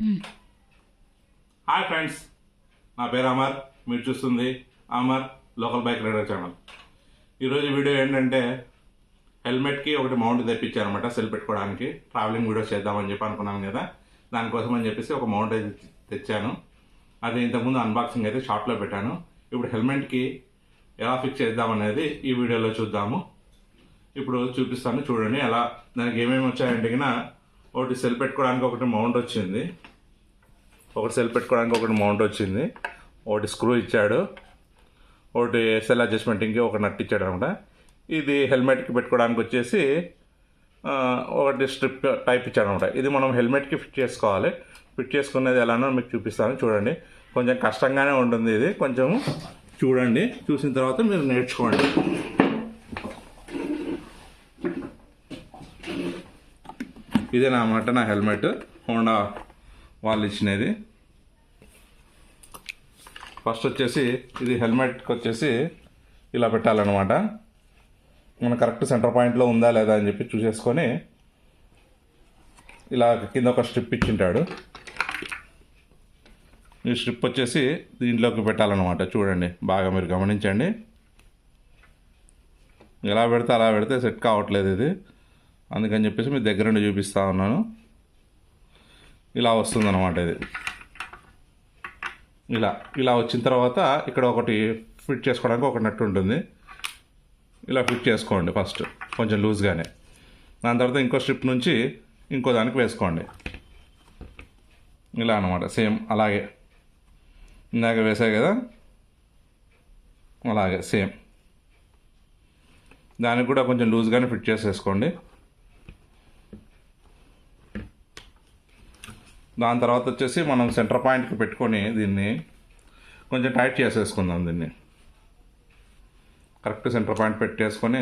Hi friends, నా పేరు అమర్. మీరు చూస్తుంది Amar local bike rider channel. ఈరోజు వీడియో ఏంటంటే హెల్మెట్కి ఒకటి మౌంట్ తెప్పించాను అనమాట, సెల్ పెట్టుకోవడానికి. ట్రావెలింగ్ వీడియోస్ చేద్దామని చెప్పి అనుకున్నాను కదా, దానికోసం అని చెప్పేసి ఒక మౌంట్ అయితే తెచ్చాను. అది ఇంతకుముందు అన్బాక్సింగ్ అయితే షార్ట్లో పెట్టాను. ఇప్పుడు హెల్మెట్కి ఎలా ఫిక్స్ చేద్దామనేది ఈ వీడియోలో చూద్దాము. ఇప్పుడు చూపిస్తాను, చూడండి. ఎలా దానికి ఏమేమి వచ్చాయంటే ఒకటి సెల్ పెట్టుకోవడానికి ఒకటి మౌంట్ వచ్చింది, ఒకటి స్క్రూ ఇచ్చాడు, ఒకటి సెల్ అడ్జస్ట్మెంట్కి ఒక నట్ ఇచ్చాడు అనమాట. ఇది హెల్మెట్కి పెట్టుకోవడానికి వచ్చేసి ఒకటి స్ట్రిప్ టైప్ ఇచ్చాడు అనమాట. ఇది మనం హెల్మెట్కి ఫిట్ చేసుకోవాలి. ఫిట్ చేసుకునేది ఎలానో మీకు చూపిస్తాను, చూడండి. కొంచెం కష్టంగానే ఉంటుంది ఇది, కొంచెం చూడండి. చూసిన తర్వాత మీరు నేర్చుకోండి. ఇదేనా అన్నమాట నా హెల్మెట్, హోండా వాళ్ళు ఇచ్చినది. ఫస్ట్ వచ్చేసి ఇది హెల్మెట్కి వచ్చేసి ఇలా పెట్టాలన్నమాట. మన కరెక్ట్ సెంటర్ పాయింట్లో ఉందా లేదా అని చెప్పి చూసేసుకొని ఇలా కింద ఒక స్ట్రిప్ ఇచ్చింటాడు. ఈ స్ట్రిప్ వచ్చేసి దీంట్లోకి పెట్టాలన్నమాట. చూడండి, బాగా మీరు గమనించండి. ఎలా పెడితే అలా పెడితే సెట్ కావట్లేదు ఇది, అందుకని చెప్పేసి మీ దగ్గర నుండి చూపిస్తూ ఉన్నాను. ఇలా వస్తుందన్నమాట ఇది. ఇలా వచ్చిన తర్వాత ఇక్కడ ఒకటి ఫిట్ చేసుకోవడానికి ఒక నట్ ఉంటుంది. ఇలా ఫిట్ చేసుకోండి ఫస్ట్, కొంచెం లూజ్గానే. దాని తర్వాత ఇంకో స్ట్రిప్ నుంచి ఇంకో దానికి వేసుకోండి. ఇలా అన్నమాట, సేమ్ అలాగే ఇందాక వేసాయి కదా, అలాగే సేమ్ దానికి కూడా కొంచెం లూజ్గానే ఫిట్ చేసేసుకోండి. దాని తర్వాత వచ్చేసి మనం సెంటర్ పాయింట్కి పెట్టుకొని దీన్ని కొంచెం టైట్ చేసేసుకుందాం. దీన్ని కరెక్ట్ సెంటర్ పాయింట్ పెట్టేసుకొని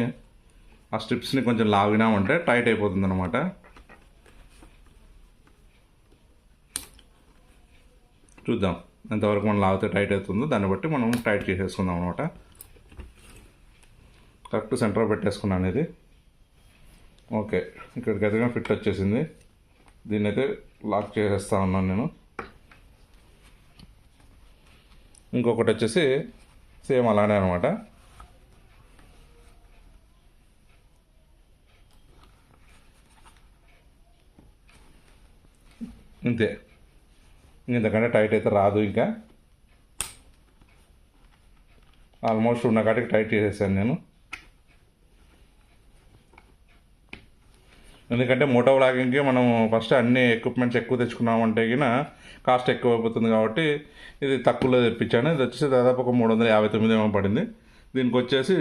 ఆ స్ట్రిప్స్ని కొంచెం లాగినామంటే టైట్ అయిపోతుంది అనమాట. చూద్దాం ఎంతవరకు మనం లాగితే టైట్ అవుతుందో దాన్ని బట్టి మనం టైట్ చేసేసుకుందాం అనమాట. కరెక్ట్ సెంటర్ పెట్టేసుకున్నాను ఇది. ఓకే, ఇక్కడికి ఎదురుగా ఫిట్ వచ్చేసింది. దీన్ని అయితే లాక్ చేసేస్తా ఉన్నాను నేను. ఇంకొకటి వచ్చేసి సేమ్ అలానే అనమాట. ఇంతే, ఇంతకంటే టైట్ అయితే రాదు. ఇంకా ఆల్మోస్ట్ ఉన్న కాటికి టైట్ చేసేసాను నేను. ఎందుకంటే మోటో వ్లాగింగ్కి మనం ఫస్ట్ అన్ని ఎక్విప్మెంట్స్ ఎక్కువ తెచ్చుకున్నామంటే కాస్ట్ ఎక్కువ అయిపోతుంది కాబట్టి ఇది తక్కువలో తెప్పించాను. ఇది వచ్చేసి దాదాపు ఒక 359 ఏమో పడింది. దీనికి వచ్చేసి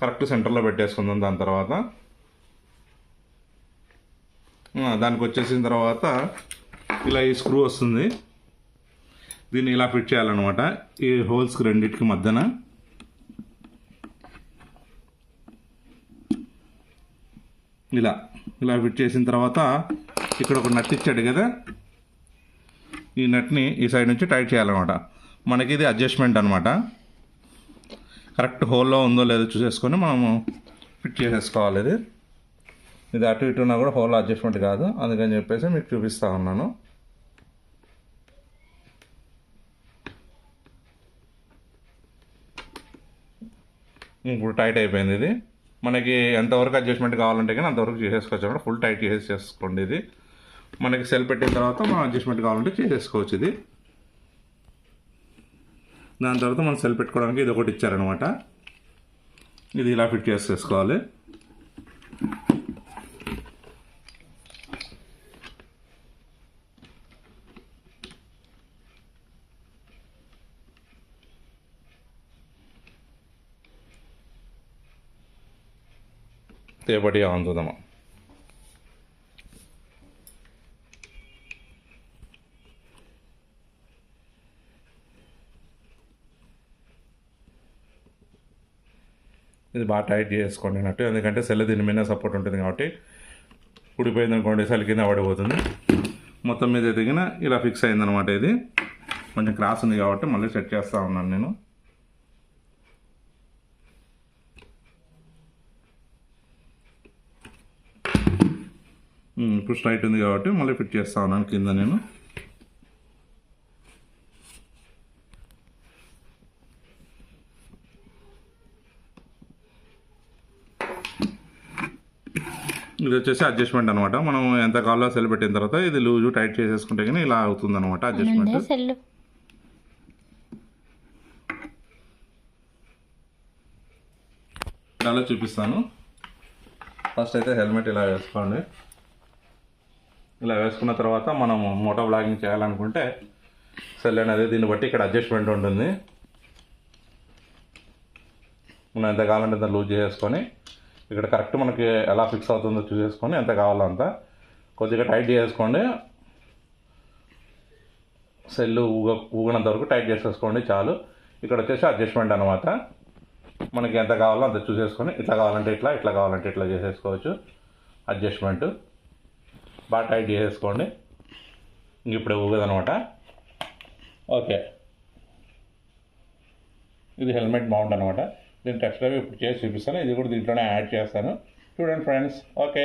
కరెక్ట్ సెంటర్లో పెట్టేసుకుందాం. దానికి వచ్చేసిన తర్వాత ఇలా ఈ స్క్రూ వస్తుంది, దీన్ని ఇలా ఫిట్ చేయాలన్నమాట. ఈ హోల్స్కి రెండింటికి మధ్యన ఇలా ఫిట్ చేసిన తర్వాత ఇక్కడ ఒక నట్ ఇచ్చాడు కదా, ఈ నట్ని ఈ సైడ్ నుంచి టైట్ చేయాలన్నమాట. మనకి ఇది అడ్జస్ట్మెంట్ అనమాట. కరెక్ట్ హోల్లో ఉందో లేదో చూసేసుకొని మనము ఫిట్ చేసేసుకోవాలి. ఇది అటు ఇటు ఉన్నా కూడా హోల్లో అడ్జస్ట్మెంట్ కాదు, అందుకని చెప్పేసి మీకు చూపిస్తూ ఉన్నాను. ఇప్పుడు టైట్ అయిపోయింది ఇది. మనకి ఎంతవరకు అడ్జస్ట్మెంట్ కావాలంటే అంతవరకు చేసేసుకోవచ్చు అన్నమాట. ఫుల్ టైట్ చేసేసుకోండి. ఇది మనకి సెల్ పెట్టిన తర్వాత మనం అడ్జస్ట్మెంట్ కావాలంటే చేసేసుకోవచ్చు ఇది. దాని తర్వాత మనం సెల్ పెట్టుకోవడానికి ఇది ఒకటి ఇచ్చారనమాట. ఇది ఇలా ఫిట్ చేసేసుకోవాలి. తేపటి ఆందుదమా ఇది బాగా టైట్ చేసుకోండి అన్నట్టు. ఎందుకంటే సెల్ దీని మీద సపోర్ట్ ఉంటుంది కాబట్టి ఊడిపోయింది అనుకోండి, సెల్ కింద పడిపోతుంది. మొత్తం మీద ఎదిగిన ఇలా ఫిక్స్ అయిందనమాట. ఇది కొంచెం క్రాస్ ఉంది కాబట్టి మళ్ళీ సెట్ చేస్తూ ఉన్నాను నేను. ఇప్పుడు స్ట్రైట్ ఉంది కాబట్టి మళ్ళీ ఫిట్ చేస్తా ఉన్నాను కింద నేను. ఇది వచ్చేసి అడ్జస్ట్మెంట్ అనమాట. మనం ఎంత కావాలో సెల్ పెట్టిన తర్వాత ఇది లూజు టైట్ చేసేసుకుంటే కానీ ఇలా అవుతుంది అనమాట అడ్జస్ట్మెంట్. చాలా చూపిస్తాను. ఫస్ట్ అయితే హెల్మెట్ ఇలా వేసుకోండి. ఇలా వేసుకున్న తర్వాత మనం మోటో బ్లాగింగ్ చేయాలనుకుంటే సెల్ అనేది దీన్ని బట్టి ఇక్కడ అడ్జస్ట్మెంట్ ఉంటుంది. మనం ఎంత కావాలంటే అంత లూజ్ చేసుకొని ఇక్కడ కరెక్ట్ మనకి ఎలా ఫిక్స్ అవుతుందో చూసేసుకొని ఎంత కావాలో అంత కొద్దిగా టైట్ చేసుకోండి. సెల్ ఊగనంత వరకు టైట్ చేసేసుకోండి చాలు. ఇక్కడ వచ్చేసి అడ్జస్ట్మెంట్ అనమాట. మనకి ఎంత కావాలో అంత చూసేసుకొని ఇట్లా కావాలంటే ఇట్లా, ఇట్లా కావాలంటే ఇట్లా చేసేసుకోవచ్చు. అడ్జస్ట్మెంట్ బాగా టైట్ చేసేసుకోండి. ఇప్పుడు ఊగదనమాట. ఓకే, ఇది హెల్మెట్ మౌంట్ అనమాట. దీని టెక్స్ట్ డ్రైవ్ ఇప్పుడు చేసి చూపిస్తాను. ఇది కూడా దీంట్లోనే యాడ్ చేస్తాను. చూడండి ఫ్రెండ్స్. ఓకే.